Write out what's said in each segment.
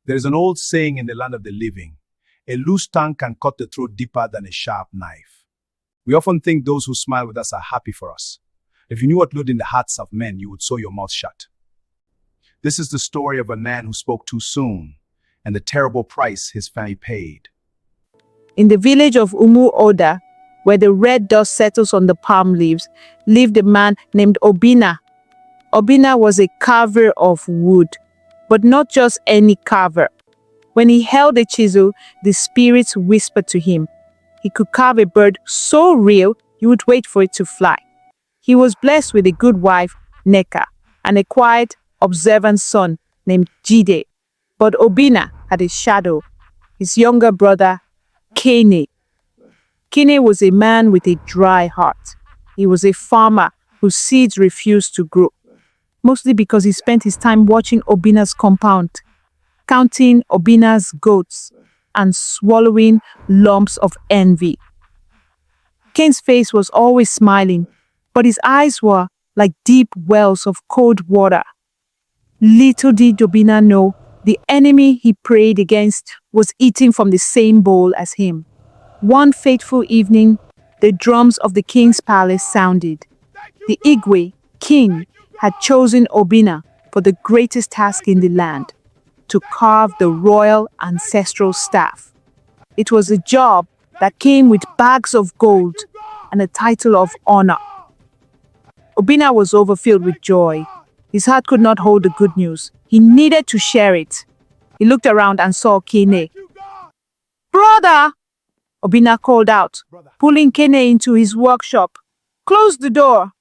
There is an old saying in the land of the living: a loose tongue can cut the throat deeper than a sharp knife. We often think those who smile with us are happy for us. If you knew what lived in the hearts of men, you would sew your mouth shut. This is the story of a man who spoke too soon, and the terrible price his family paid. In the village of Umu Oda, where the red dust settles on the palm leaves, lived a man named Obina. Obina was a carver of wood, but not just any carver. When he held a chisel, the spirits whispered to him. He could carve a bird so real, you would wait for it to fly. He was blessed with a good wife, Neka, and a quiet, observant son named Jide. But Obina had a shadow, his younger brother, Chinny. Chinny was a man with a dry heart. He was a farmer whose seeds refused to grow, mostly because he spent his time watching Obina's compound, counting Obina's goats and swallowing lumps of envy. Cain's face was always smiling, but his eyes were like deep wells of cold water. Little did Obina know, the enemy he prayed against was eating from the same bowl as him. One fateful evening, the drums of the king's palace sounded. The Igwe, king, had chosen Obina for the greatest task in the land, to carve the royal ancestral staff. It was a job that came with bags of gold and a title of honor. Obina was overfilled with joy. His heart could not hold the good news. He needed to share it. He looked around and saw Chinny. "Brother!" Obina called out, pulling Chinny into his workshop. "Close the door.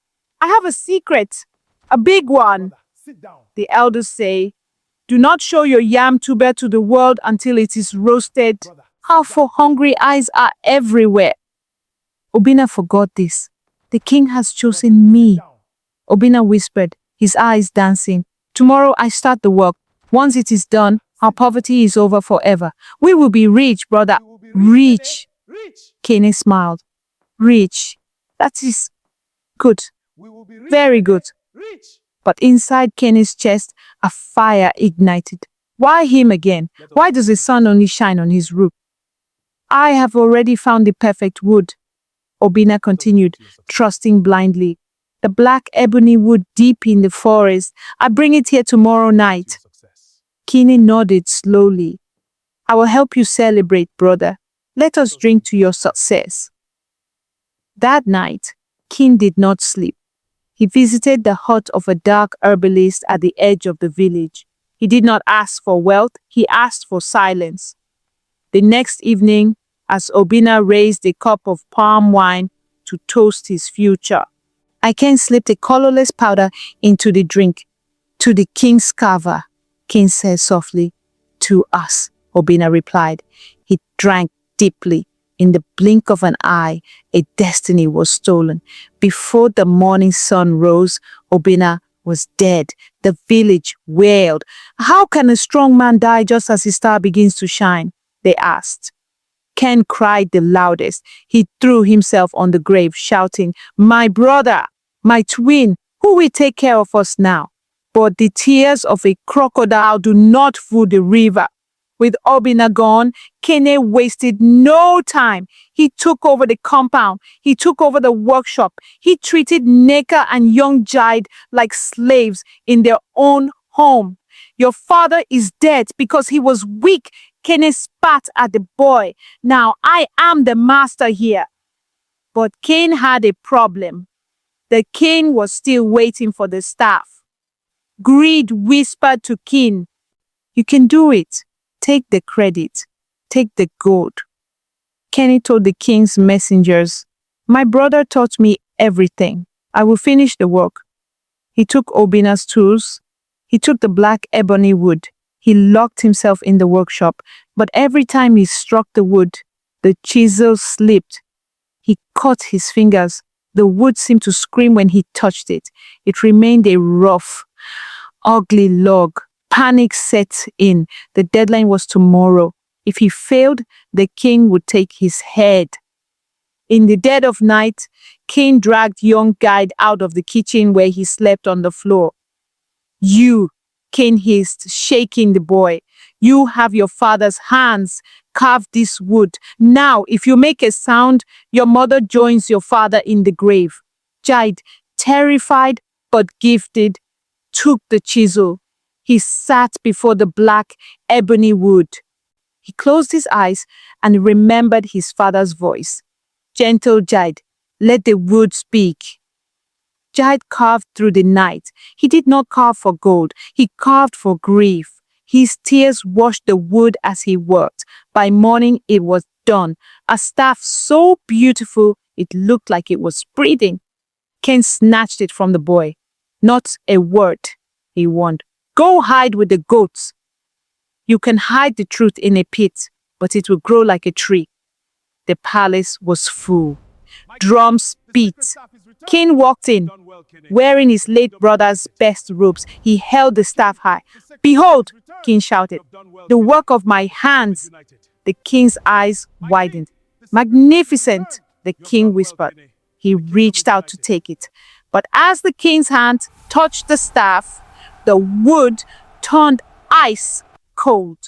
I have a secret, a big one." The elders say, "Do not show your yam tuber to the world until it is roasted." How for hungry eyes are everywhere. Obina forgot this. "The king has chosen me," Obina whispered, his eyes dancing. "Tomorrow I start the work. Once it is done, our poverty is over forever. We will be rich, brother. Rich." Chinny smiled. "Rich. That is good. Very good." But inside Chinny's chest, a fire ignited. Why him again? Why does the sun only shine on his roof? "I have already found the perfect wood," Obina continued, trusting blindly. "The black ebony wood deep in the forest. I bring it here tomorrow night." Chinny nodded slowly. "I will help you celebrate, brother. Let us drink to your success." That night, King did not sleep. He visited the hut of a dark herbalist at the edge of the village. He did not ask for wealth, he asked for silence. The next evening, as Obina raised a cup of palm wine to toast his future, Afican slipped a colorless powder into the drink. "To the king's carver," King said softly. "To us," Obina replied. He drank deeply. In the blink of an eye, a destiny was stolen. Before the morning sun rose, Obina was dead. The village wailed. "How can a strong man die just as his star begins to shine?" they asked. Ken cried the loudest. He threw himself on the grave, shouting, "My brother, my twin, who will take care of us now?" But the tears of a crocodile do not fool the river. With Obina gone, Chinny wasted no time. He took over the compound. He took over the workshop. He treated Neka and young Jide like slaves in their own home. "Your father is dead because he was weak," Chinny spat at the boy. "Now I am the master here." But Cain had a problem. The king was still waiting for the staff. Greed whispered to Cain, "You can do it. Take the credit. Take the gold." Chinny told the king's messengers, "My brother taught me everything. I will finish the work." He took Obina's tools. He took the black ebony wood. He locked himself in the workshop, but every time he struck the wood, the chisel slipped. He cut his fingers. The wood seemed to scream when he touched it. It remained a rough, ugly log. Panic set in. The deadline was tomorrow. If he failed, the king would take his head. In the dead of night, Cain dragged young Guide out of the kitchen where he slept on the floor. "You," Cain hissed, shaking the boy, You have your father's hands carve this wood. Now, if you make a sound, your mother joins your father in the grave. Jide, terrified but gifted, took the chisel. He sat before the black ebony wood. He closed his eyes and remembered his father's voice. Gentle Jide, let the wood speak. Jide carved through the night. He did not carve for gold. He carved for grief. His tears washed the wood as he worked. By morning, it was done. A staff so beautiful, it looked like it was breathing. Cain snatched it from the boy. Not a word, he warned. Go hide with the goats. You can hide the truth in a pit, but it will grow like a tree. The palace was full. Drums beat. Cain walked in, wearing his late brother's best robes. He held the staff high. Behold, Cain shouted, the work of my hands. The king's eyes widened. Magnificent, the king whispered. He reached out to take it. But as the king's hand touched the staff, the wood turned ice cold.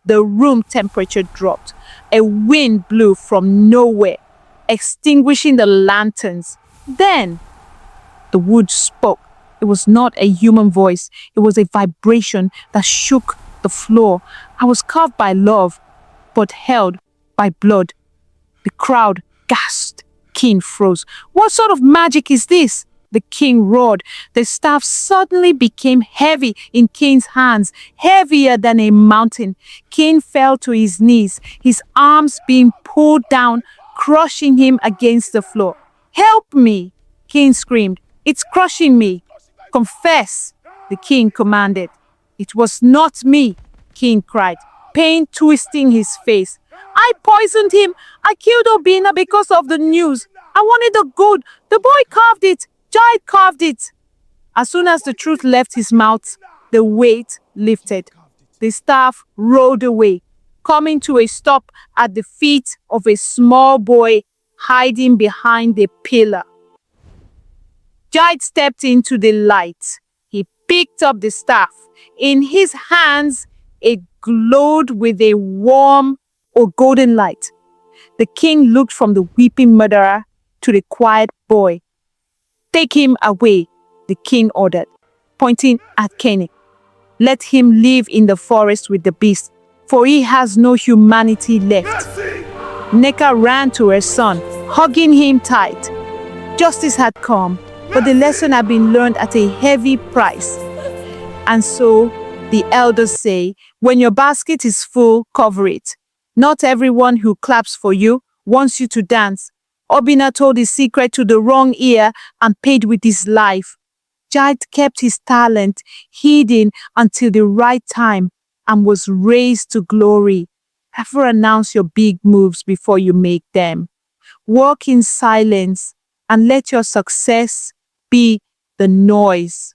The room temperature dropped. A wind blew from nowhere, extinguishing the lanterns. Then the wood spoke. It was not a human voice. It was a vibration that shook the floor. I was carved by love, but held by blood. The crowd gasped. Cain froze. What sort of magic is this? The king roared. The staff suddenly became heavy in Cain's hands, heavier than a mountain. Cain fell to his knees, his arms being pulled down, crushing him against the floor. Help me, Cain screamed. It's crushing me. Confess, the king commanded. It was not me, Cain cried, pain twisting his face. I poisoned him. I killed Obina because of the news. I wanted the good. The boy carved it. Jide carved it. As soon as the truth left his mouth, the weight lifted. The staff rolled away, coming to a stop at the feet of a small boy hiding behind a pillar. Jide stepped into the light. He picked up the staff. In his hands, it glowed with a warm or golden light. The king looked from the weeping murderer to the quiet boy. Take him away, the king ordered, pointing at Cain. Let him live in the forest with the beasts, for he has no humanity left. Neka ran to her son, hugging him tight. Justice had come, but the lesson had been learned at a heavy price. And so, the elders say, when your basket is full, cover it. Not everyone who claps for you wants you to dance. Obina told his secret to the wrong ear and paid with his life. Jide kept his talent hidden until the right time and was raised to glory. Never announce your big moves before you make them. Walk in silence and let your success be the noise.